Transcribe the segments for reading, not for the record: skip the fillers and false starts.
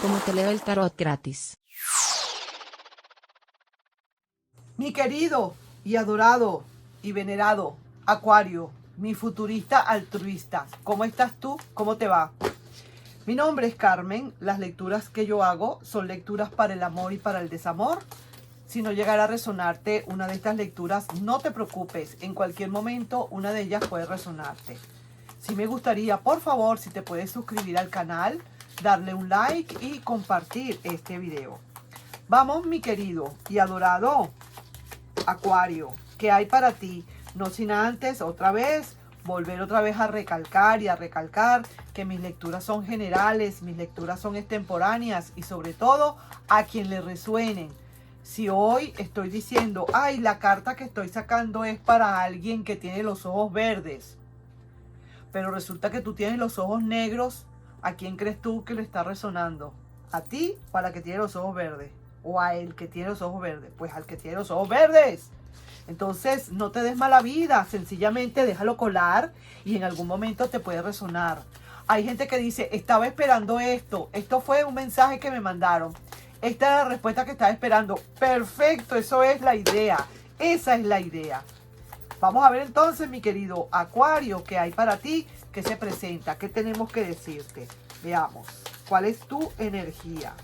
como te leo el tarot gratis. Mi querido y adorado y venerado Acuario, mi futurista altruista, ¿cómo estás tú? ¿Cómo te va? Mi nombre es Carmen, las lecturas que yo hago son lecturas para el amor y para el desamor. Si no llegara a resonarte una de estas lecturas, no te preocupes, en cualquier momento una de ellas puede resonarte. Sí me gustaría, por favor, si te puedes suscribir al canal, darle un like y compartir este video. Vamos, mi querido y adorado Acuario, ¿qué hay para ti? No sin antes, volver otra vez a recalcar que mis lecturas son generales, mis lecturas son extemporáneas y sobre todo a quien le resuenen. Si hoy estoy diciendo, ay, la carta que estoy sacando es para alguien que tiene los ojos verdes, pero resulta que tú tienes los ojos negros, ¿a quién crees tú que le está resonando? ¿A ti o a la que tiene los ojos verdes? ¿O a el que tiene los ojos verdes? Pues al que tiene los ojos verdes. Entonces no te des mala vida, sencillamente déjalo colar y en algún momento te puede resonar. Hay gente que dice, estaba esperando esto fue un mensaje que me mandaron, esta es la respuesta que estaba esperando. Perfecto, eso es la idea, esa es la idea. Vamos a ver entonces, mi querido Acuario, qué hay para ti, qué se presenta, qué tenemos que decirte. Veamos, ¿cuál es tu energía?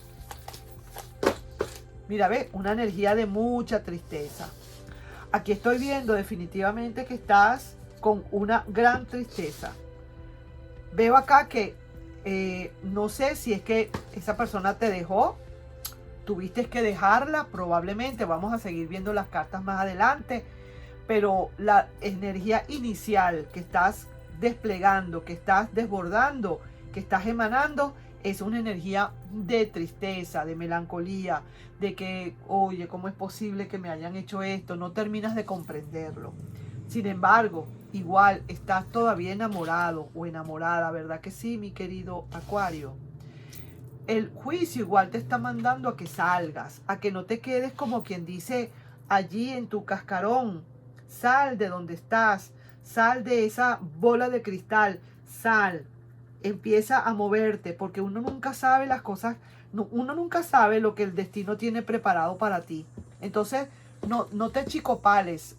Mira, ve, una energía de mucha tristeza. Aquí estoy viendo definitivamente que estás con una gran tristeza. Veo acá que no sé si es que esa persona te dejó, tuviste que dejarla, probablemente. Vamos a seguir viendo las cartas más adelante. Pero la energía inicial que estás desplegando, que estás desbordando, que estás emanando, es una energía de tristeza, de melancolía, de que, oye, ¿cómo es posible que me hayan hecho esto? No terminas de comprenderlo. Sin embargo, igual estás todavía enamorado o enamorada, ¿verdad que sí, mi querido Acuario? El juicio igual te está mandando a que salgas, a que no te quedes como quien dice allí en tu cascarón. Sal de donde estás, sal de esa bola de cristal, sal, empieza a moverte, porque uno nunca sabe las cosas, uno nunca sabe lo que el destino tiene preparado para ti. Entonces, no te chicopales.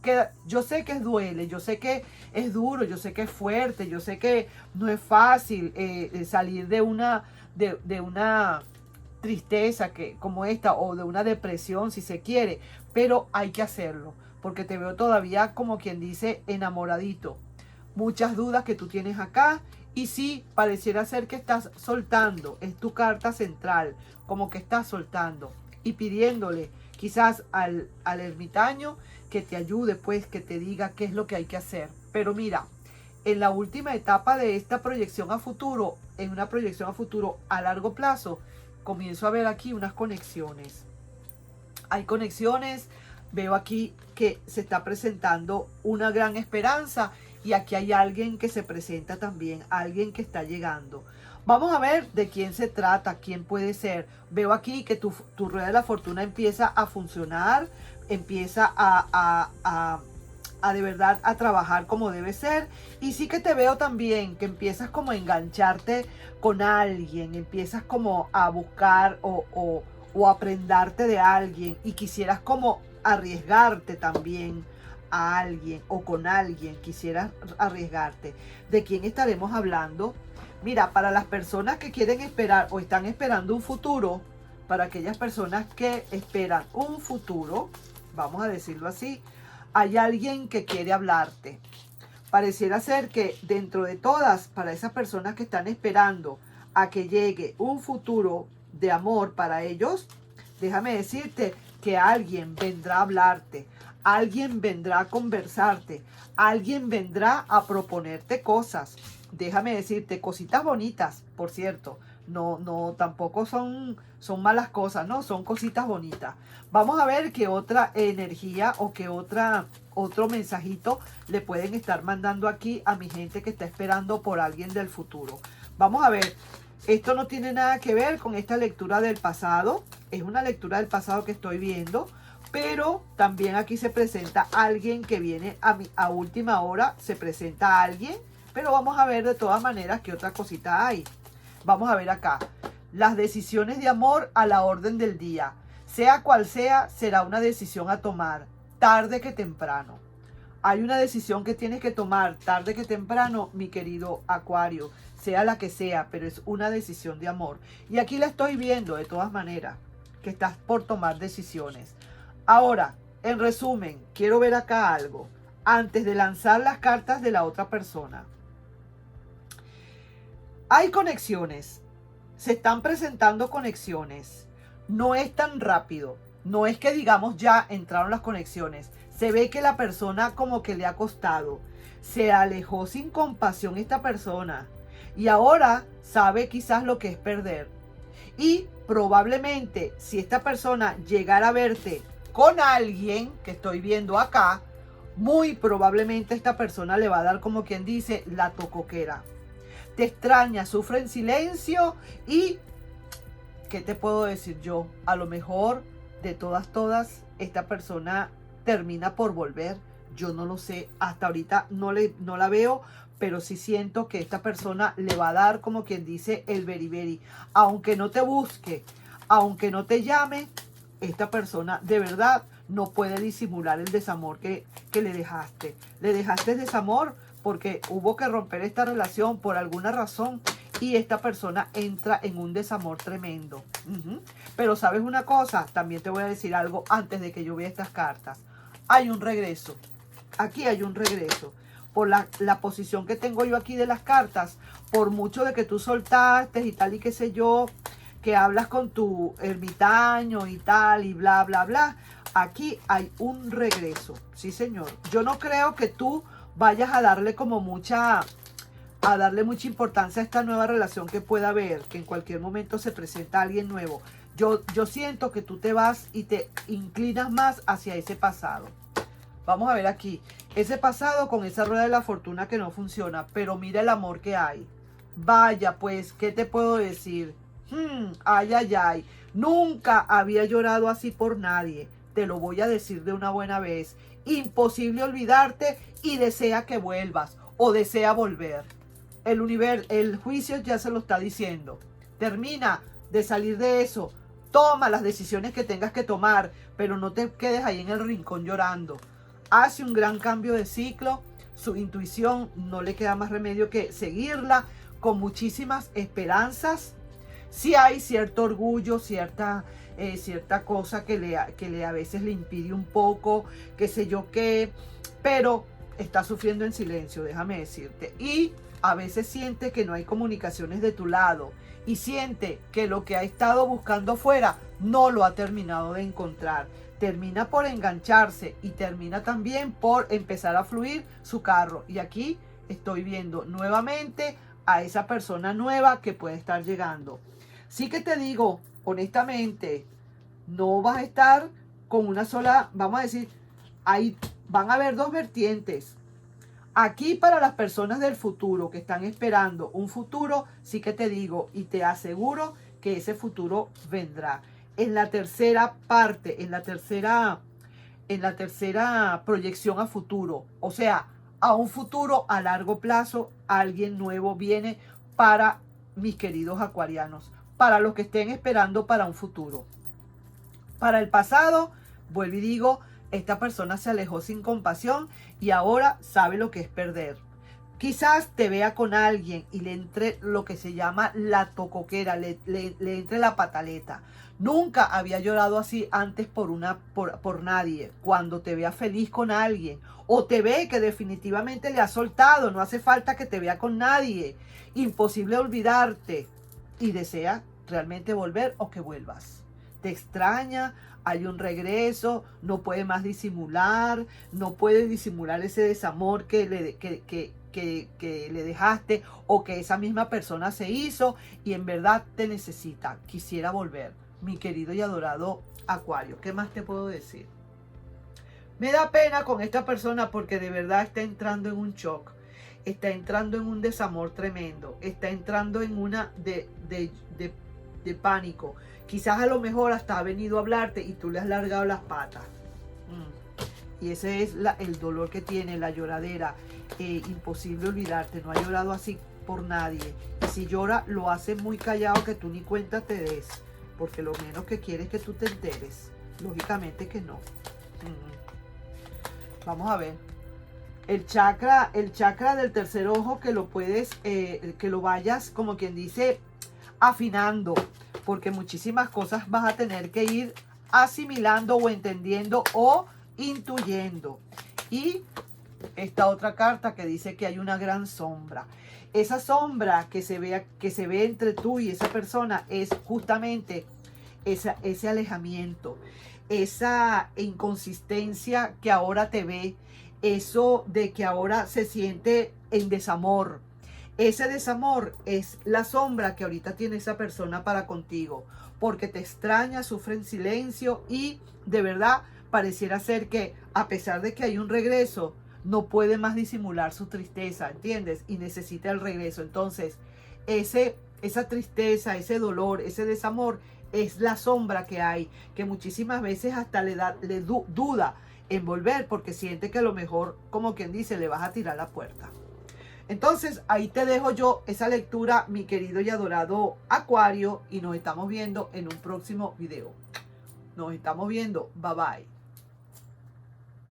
Que yo sé que duele, yo sé que es duro, yo sé que es fuerte, yo sé que no es fácil salir de una tristeza como esta, o de una depresión si se quiere, pero hay que hacerlo, porque te veo todavía como quien dice enamoradito. Muchas dudas que tú tienes acá, y sí, pareciera ser que estás soltando, es tu carta central, como que estás soltando y pidiéndole quizás al ermitaño que te ayude, pues que te diga qué es lo que hay que hacer. Pero mira, en la última etapa de esta proyección a futuro, en una proyección a futuro a largo plazo, comienzo a ver aquí unas conexiones. Hay conexiones, veo aquí que se está presentando una gran esperanza y aquí hay alguien que se presenta también, alguien que está llegando. Vamos a ver de quién se trata, quién puede ser. Veo aquí que tu rueda de la fortuna empieza a funcionar, empieza a de verdad a trabajar como debe ser. Y sí que te veo también que empiezas como a engancharte con alguien, empiezas como a buscar o a prendarte de alguien y quisieras como arriesgarte también a alguien o con alguien, quisieras arriesgarte. ¿De quién estaremos hablando? Mira, para las personas que quieren esperar o están esperando un futuro, para aquellas personas que esperan un futuro, vamos a decirlo así, hay alguien que quiere hablarte. Pareciera ser que dentro de todas, para esas personas que están esperando a que llegue un futuro de amor para ellos, déjame decirte que alguien vendrá a hablarte, alguien vendrá a conversarte, alguien vendrá a proponerte cosas. Déjame decirte, cositas bonitas, por cierto. No, tampoco son malas cosas, no, son cositas bonitas. Vamos a ver qué otra energía o qué otro mensajito le pueden estar mandando aquí a mi gente que está esperando por alguien del futuro. Vamos a ver, esto no tiene nada que ver con esta lectura del pasado, es una lectura del pasado que estoy viendo, pero también aquí se presenta alguien que viene a última hora, se presenta alguien, pero vamos a ver de todas maneras qué otra cosita hay. Vamos a ver acá. las decisiones de amor a la orden del día. Sea cual sea, será una decisión a tomar, tarde que temprano. Hay una decisión que tienes que tomar tarde que temprano, mi querido Acuario, sea la que sea, pero es una decisión de amor. Y aquí la estoy viendo de todas maneras, que estás por tomar decisiones. Ahora, en resumen, quiero ver acá algo, antes de lanzar las cartas de la otra persona. Hay conexiones, se están presentando conexiones. No es tan rápido, no es que digamos ya entraron las conexiones. Se ve que la persona como que le ha costado. Se alejó sin compasión esta persona. Y ahora sabe quizás lo que es perder. Y probablemente si esta persona llegara a verte con alguien que estoy viendo acá, muy probablemente esta persona le va a dar, como quien dice, la tocoquera. Te extraña, sufre en silencio y... ¿qué te puedo decir yo? A lo mejor de todas, esta persona termina por volver. Yo no lo sé. Hasta ahorita no la veo, pero sí siento que esta persona le va a dar, como quien dice, el beriberi. Aunque no te busque, aunque no te llame, esta persona de verdad no puede disimular el desamor que le dejaste. Le dejaste desamor porque hubo que romper esta relación por alguna razón. Y esta persona entra en un desamor tremendo. Pero ¿sabes una cosa? También te voy a decir algo antes de que yo vea estas cartas. Hay un regreso. Aquí hay un regreso. Por la posición que tengo yo aquí de las cartas, por mucho de que tú soltaste y tal y qué sé yo, que hablas con tu ermitaño y tal y bla, bla, bla. Aquí hay un regreso. Sí, señor. Yo no creo que tú vayas a darle como mucha importancia a esta nueva relación que pueda haber, que en cualquier momento se presenta alguien nuevo. Yo siento que tú te vas y te inclinas más hacia ese pasado. Vamos a ver aquí, ese pasado con esa rueda de la fortuna que no funciona, pero mira el amor que hay. Vaya, pues, ¿qué te puedo decir? Ay, ay, ay. Nunca había llorado así por nadie. Te lo voy a decir de una buena vez. Imposible olvidarte y desea que vuelvas o desea volver. El universo, el juicio ya se lo está diciendo. Termina de salir de eso. Toma las decisiones que tengas que tomar, pero no te quedes ahí en el rincón llorando. Hace un gran cambio de ciclo. Su intuición no le queda más remedio que seguirla con muchísimas esperanzas. Sí hay cierto orgullo, cierta cosa que a veces le impide un poco, qué sé yo qué, pero está sufriendo en silencio, déjame decirte. Y a veces siente que no hay comunicaciones de tu lado y siente que lo que ha estado buscando fuera no lo ha terminado de encontrar. Termina por engancharse y termina también por empezar a fluir su carro. Y aquí estoy viendo nuevamente a esa persona nueva que puede estar llegando. Sí que te digo, honestamente, no vas a estar con una sola, vamos a decir, ahí van a haber dos vertientes. Aquí para las personas del futuro que están esperando un futuro, sí que te digo y te aseguro que ese futuro vendrá. En la tercera parte, en la tercera proyección a futuro, o sea, a un futuro a largo plazo, alguien nuevo viene para mis queridos acuarianos, para los que estén esperando para un futuro. Para el pasado, vuelvo y digo, esta persona se alejó sin compasión y ahora sabe lo que es perder. Quizás te vea con alguien y le entre lo que se llama la tocoquera, le entre la pataleta. Nunca había llorado así antes por nadie. Cuando te vea feliz con alguien o te ve que definitivamente le ha soltado, no hace falta que te vea con nadie. Imposible olvidarte y desea realmente volver o que vuelvas. Te extraña, hay un regreso, no puede más disimular, no puede disimular ese desamor que le dejaste o que esa misma persona se hizo y en verdad te necesita. Quisiera volver, mi querido y adorado Acuario. ¿Qué más te puedo decir? Me da pena con esta persona porque de verdad está entrando en un shock, está entrando en un desamor tremendo, está entrando en una de pánico. Quizás a lo mejor hasta ha venido a hablarte y tú le has largado las patas. Y ese es el dolor que tiene, la lloradera. Imposible olvidarte. No ha llorado así por nadie. Y si llora, lo hace muy callado, que tú ni cuenta te des. Porque lo menos que quiere es que tú te enteres. Lógicamente que no. Vamos a ver. El chakra del tercer ojo, que lo puedes, que lo vayas, como quien dice, afinando. Porque muchísimas cosas vas a tener que ir asimilando o entendiendo o intuyendo. Y esta otra carta que dice que hay una gran sombra. Esa sombra que se ve entre tú y esa persona es justamente ese alejamiento, esa inconsistencia que ahora te ve, eso de que ahora se siente en desamor. Ese desamor es la sombra que ahorita tiene esa persona para contigo, porque te extraña, sufre en silencio y de verdad pareciera ser que a pesar de que hay un regreso, no puede más disimular su tristeza, ¿entiendes? Y necesita el regreso. Entonces, esa tristeza, ese dolor, ese desamor es la sombra que hay, que muchísimas veces hasta le duda en volver, porque siente que a lo mejor, como quien dice, le vas a tirar la puerta. Entonces, ahí te dejo yo esa lectura, mi querido y adorado Acuario, y nos estamos viendo en un próximo video. Nos estamos viendo. Bye bye.